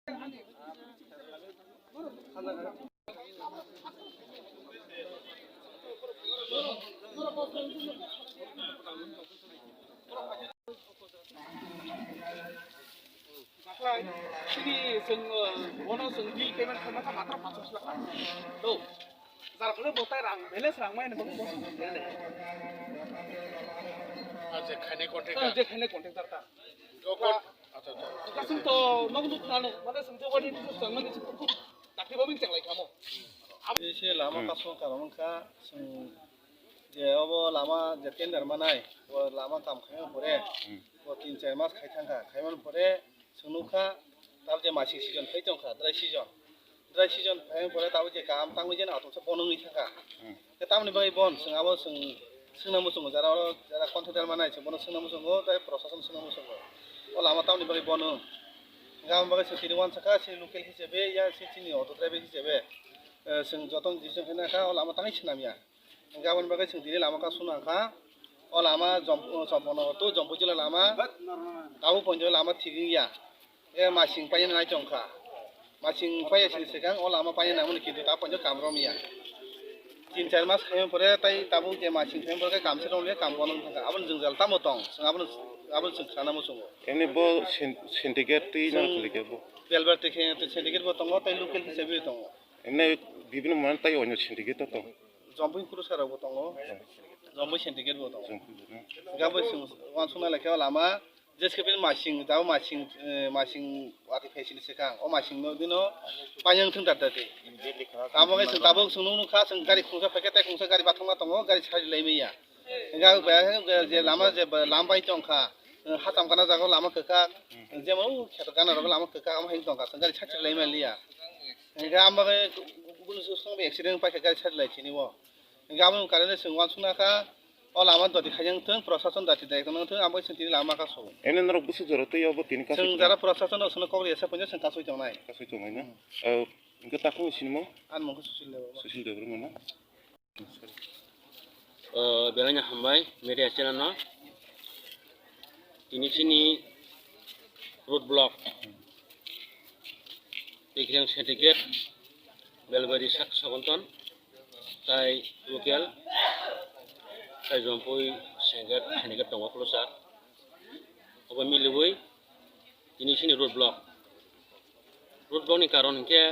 Jadi wono bill payment kama ta matra 500 lakh to jar kole botai rang balance rang mai ne bang bos আচ্ছা খানে je khane contractor ta আচ্ছা kasung to nong duk nanu mane sung to wadi tu sang mane takri babing chang lai kamo এসে লামা কাসং কারমখা যে অবো লামা যে tender মানাই ও লামা কাম খাইমান পরে ও 3-4 মাস খাইথাঙ্কা খাইমান পরে সুনুখা তাব যে মাসি সিজন ফাইতংখা ড্রাই সিজন ফাইমান পরে তাব যে কাম তাংবি যেন আতংসা বনংই থাকা তে তামনি বাই বন সঙ্গাবো সোंनांगौ संगो যারা কন্ট্রাক্টর মানাই বন सोंनांगौ संगो তাই প্রশাসন सोंनांगौ संगो ও লামা তামনি বাই বনো গাম বাই সিটি ওয়ান সাকা সি লোকাল হিসেবে ইয়া সিটিনি অটো ড্রাইভার হিসেবে जों जतन जिसों हेनाखा अ लामा ताङै सिनामिया गाबोन बागै जों दिनै लामा का सुनाखा अ लामा जम्पन तो जम्पु जिल्ला लामा दाबो पन्जो लामा थिगिया ए मासिं पायन नाय जंखा मासिं पाय सिगां अ लामा पायन नामनि किन्तु दा पन्जो कामरमिया 3-4 मास खायम परे ताई दाबो जे मासिं खायम परे कामसे दंले काम बनन थांगा आबन जों जाल तामो दं जों आबन जों खाना मोसंगो एने बो सिन्डिकेट ति ना खुलिके बो बेलबार तेखे सिन्डिकेट बो दङ ताई लोकल हिसाबै दङ एने बिभिन्न मान ताई अन्य सिन्डिकेट तो जम्पिं पुरस्कारबो दङ जम्पिं सिन्डिकेटबो दङ गाबो जों वान सुना लेखायाव लामा जेसके बिन मासिं दाबो मासिं वाति फेसिलि सेखां अ मासिं नो दिनो पायं थं दादते आबो जों दाबो सोंनु खा जों गारि खुंसा पेकेट खुंसा गारि बाथंगा दङ गारि सारि लायमैया गा जे लामा जे लामबाय दंखा हाताम गाना जागो लामा कका जेमो खेत गाना रग लामा कका हम हें दंखा जों गारि सारि लायमैलिया गा आमबागे गुबुन संबे एक्सिडेन्ट पाइका गारि सारि लायथिनि वो गाबोन कारेन्ट जों वान सुनाखा अ लामा दति खायं थं प्रशासन दति दायित्व थं आमबागे जों दिनै लामा कासो एने नरक बुसु जरते याबो तिन का जों जारा प्रशासन असनो कबरि एसे पन्जा जों कासो जंनाय ना इनके ताखौ सिनमो आन मंखौ सुसिल देबर मोना बेलायनो हामबाय मेडिया चेनेलना दिनैसिनि रोड ब्लक देखिं सिन्डिकेट बेलबारि साक सबन्टन ताई लोकेल ताई जम्पुई सिन्डिकेट दङ खुलसा अब मिलुबै दिनैसिनि रोड ब्लकनि कारन के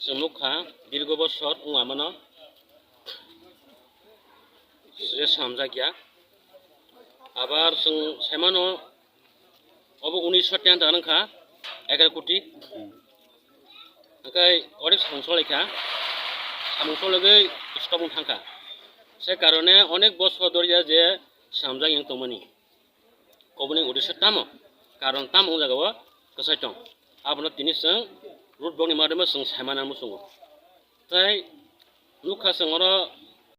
जों नुखा दीर्घ बছর उङामोनो जे सामजागिया आबार जों सेमानो अब 1910 दानखा 11 कोटी ओंखाय अनेक संसलेखा सामसलगै स्टपन थांखा से कारणे अनेक बছর दरिया जे सामजागिं तमनि कबनि उद्देश्य तामो कारण ताम उजागाव कसाय दं आबनो तिनिसं रुट ब्लकनि मादमे जों सेमाना मुसुङो ताई नुखा जोंरो